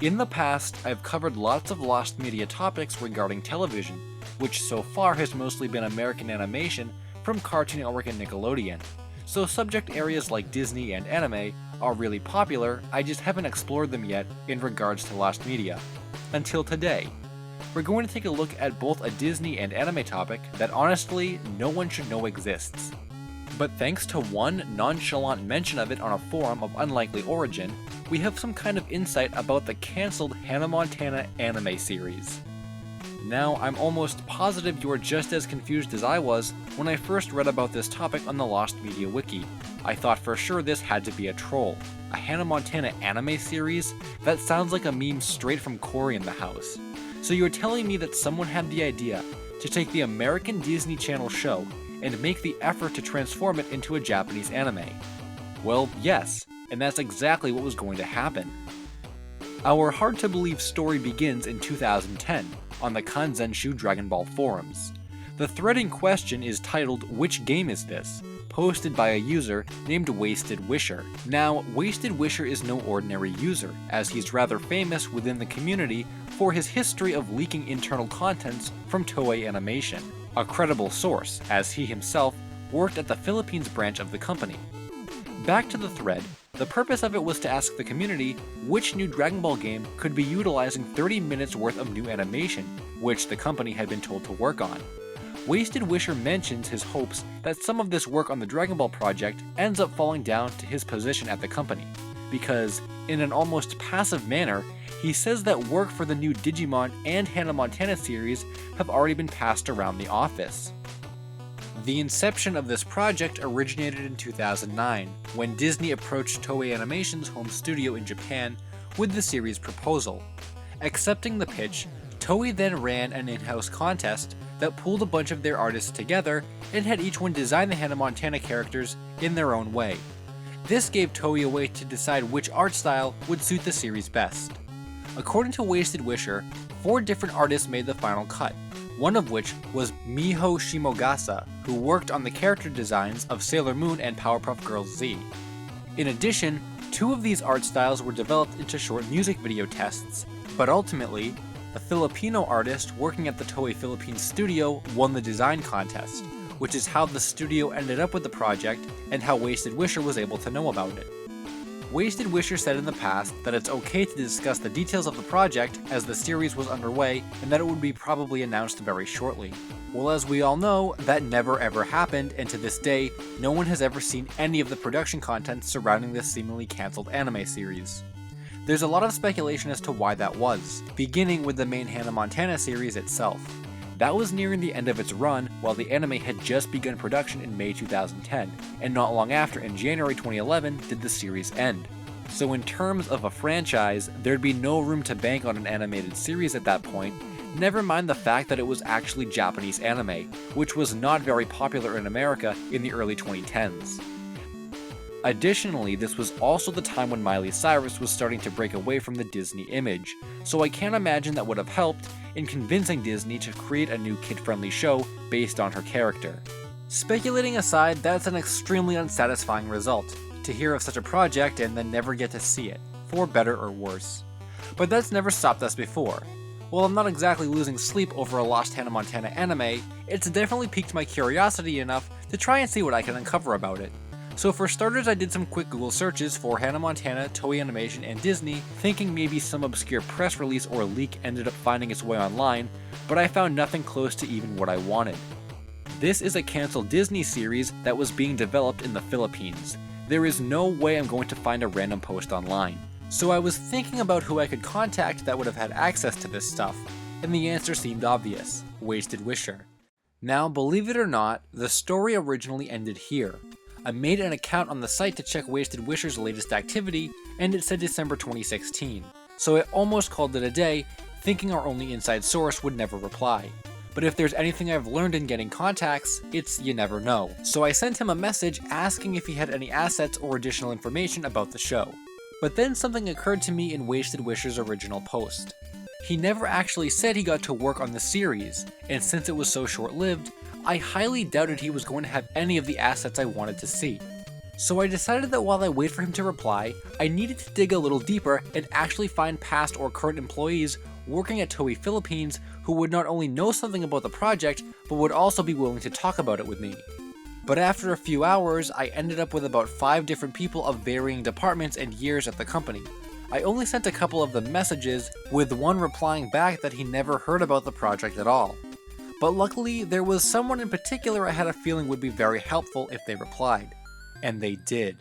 In the past, I've covered lots of lost media topics regarding television, which so far has mostly been American animation from Cartoon Network and Nickelodeon. So subject areas like Disney and anime are really popular, I just haven't explored them yet in regards to lost media. Until today. We're going to take a look at both a Disney and anime topic that honestly no one should know exists. But thanks to one nonchalant mention of it on a forum of unlikely origin, we have some kind of insight about the cancelled Hannah Montana anime series. Now, I'm almost positive you are just as confused as I was when I first read about this topic on the Lost Media Wiki. I thought for sure this had to be a troll. A Hannah Montana anime series? That sounds like a meme straight from Cory in the House. So you're telling me that someone had the idea to take the American Disney Channel show and make the effort to transform it into a Japanese anime? Well, yes, and that's exactly what was going to happen. Our hard-to-believe story begins in 2010 on the Kanzenshu Dragon Ball forums. The thread in question is titled "Which Game Is This?", posted by a user named Wasted Wisher. Now, Wasted Wisher is no ordinary user, as he's rather famous within the community for his history of leaking internal contents from Toei Animation, a credible source, as he himself worked at the Philippines branch of the company. Back to the thread, the purpose of it was to ask the community which new Dragon Ball game could be utilizing 30 minutes worth of new animation, which the company had been told to work on. Wasted Wisher mentions his hopes that some of this work on the Dragon Ball project ends up falling down to his position at the company, because, in an almost passive manner, he says that work for the new Digimon and Hannah Montana series have already been passed around the office. The inception of this project originated in 2009, when Disney approached Toei Animation's home studio in Japan with the series proposal. Accepting the pitch, Toei then ran an in-house contest that pulled a bunch of their artists together and had each one design the Hannah Montana characters in their own way. This gave Toei a way to decide which art style would suit the series best. According to Wasted Wisher, 4 different artists made the final cut, one of which was Miho Shimogasa, who worked on the character designs of Sailor Moon and Powerpuff Girls Z. In addition, 2 of these art styles were developed into short music video tests, but ultimately, a Filipino artist working at the Toei Philippines studio won the design contest, which is how the studio ended up with the project and how Wasted Wisher was able to know about it. Wasted Wisher said in the past that it's okay to discuss the details of the project as the series was underway and that it would be probably announced very shortly. Well, as we all know, that never ever happened, and to this day, no one has ever seen any of the production content surrounding this seemingly cancelled anime series. There's a lot of speculation as to why that was, beginning with the main Hannah Montana series itself. That was nearing the end of its run while the anime had just begun production in May 2010, and not long after, in January 2011, did the series end. So in terms of a franchise, there'd be no room to bank on an animated series at that point, never mind the fact that it was actually Japanese anime, which was not very popular in America in the early 2010s. Additionally, this was also the time when Miley Cyrus was starting to break away from the Disney image, so I can't imagine that would have helped in convincing Disney to create a new kid-friendly show based on her character. Speculating aside, that's an extremely unsatisfying result, to hear of such a project and then never get to see it, for better or worse. But that's never stopped us before. While I'm not exactly losing sleep over a lost Hannah Montana anime, it's definitely piqued my curiosity enough to try and see what I can uncover about it. So for starters, I did some quick Google searches for Hannah Montana, Toei Animation, and Disney, thinking maybe some obscure press release or leak ended up finding its way online, but I found nothing close to even what I wanted. This is a cancelled Disney series that was being developed in the Philippines. There is no way I'm going to find a random post online. So I was thinking about who I could contact that would have had access to this stuff, and the answer seemed obvious: Wasted Wisher. Now, believe it or not, the story originally ended here. I made an account on the site to check Wasted Wisher's latest activity, and it said December 2016, so I almost called it a day, thinking our only inside source would never reply. But if there's anything I've learned in getting contacts, it's you never know. So I sent him a message asking if he had any assets or additional information about the show. But then something occurred to me in Wasted Wisher's original post. He never actually said he got to work on the series, and since it was so short-lived, I highly doubted he was going to have any of the assets I wanted to see. So I decided that while I wait for him to reply, I needed to dig a little deeper and actually find past or current employees working at Toei Philippines who would not only know something about the project, but would also be willing to talk about it with me. But after a few hours, I ended up with about 5 different people of varying departments and years at the company. I only sent a couple of them messages, with one replying back that he never heard about the project at all. But luckily, there was someone in particular I had a feeling would be very helpful if they replied. And they did.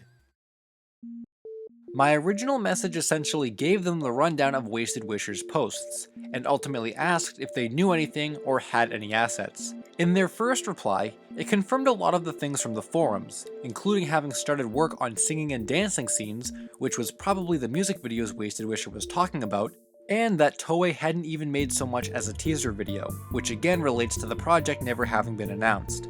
My original message essentially gave them the rundown of Wasted Wisher's posts, and ultimately asked if they knew anything or had any assets. In their first reply, it confirmed a lot of the things from the forums, including having started work on singing and dancing scenes, which was probably the music videos Wasted Wisher was talking about, and that Toei hadn't even made so much as a teaser video, which again relates to the project never having been announced.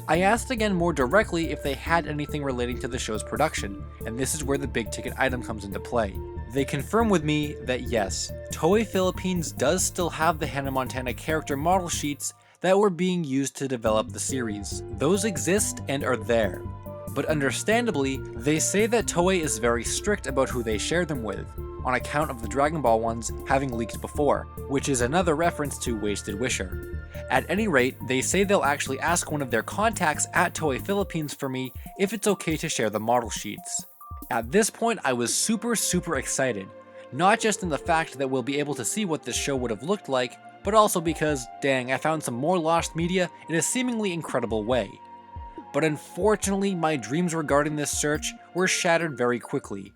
I asked again more directly if they had anything relating to the show's production, and this is where the big ticket item comes into play. They confirm with me that yes, Toei Philippines does still have the Hannah Montana character model sheets that were being used to develop the series. Those exist and are there. But understandably, they say that Toei is very strict about who they share them with, on account of the Dragon Ball ones having leaked before, which is another reference to Wasted Wisher. At any rate, they say they'll actually ask one of their contacts at Toei Philippines for me if it's okay to share the model sheets. At this point, I was super excited, not just in the fact that we'll be able to see what this show would have looked like, but also because, dang, I found some more lost media in a seemingly incredible way. But unfortunately, my dreams regarding this search were shattered very quickly.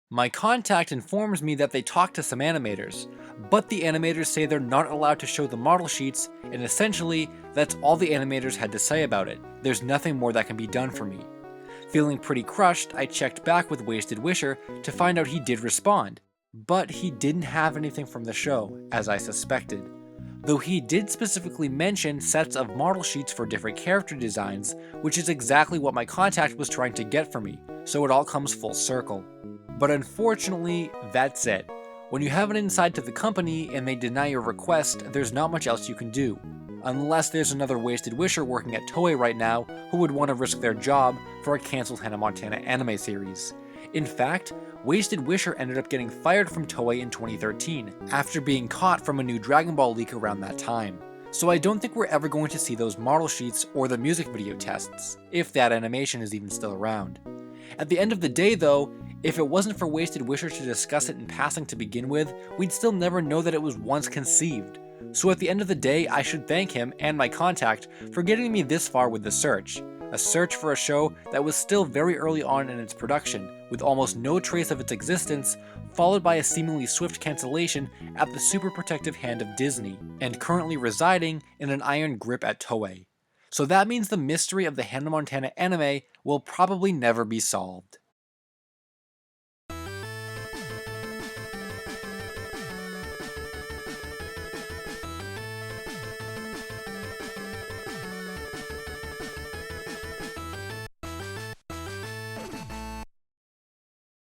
My contact informs me that they talked to some animators, but the animators say they're not allowed to show the model sheets, and essentially, that's all the animators had to say about it. There's nothing more that can be done for me. Feeling pretty crushed, I checked back with Wasted Wisher to find out he did respond, but he didn't have anything from the show, as I suspected. Though he did specifically mention sets of model sheets for different character designs, which is exactly what my contact was trying to get from me, so it all comes full circle. But unfortunately, that's it. When you have an inside to the company and they deny your request, there's not much else you can do. Unless there's another Wasted Wisher working at Toei right now who would want to risk their job for a cancelled Hannah Montana anime series. In fact, Wasted Wisher ended up getting fired from Toei in 2013, after being caught from a new Dragon Ball leak around that time. So I don't think we're ever going to see those model sheets or the music video tests, if that animation is even still around. At the end of the day though, if it wasn't for Wasted Wisher to discuss it in passing to begin with, we'd still never know that it was once conceived. So at the end of the day, I should thank him and my contact for getting me this far with the search. A search for a show that was still very early on in its production, with almost no trace of its existence, followed by a seemingly swift cancellation at the super protective hand of Disney, and currently residing in an iron grip at Toei. So that means the mystery of the Hannah Montana anime will probably never be solved.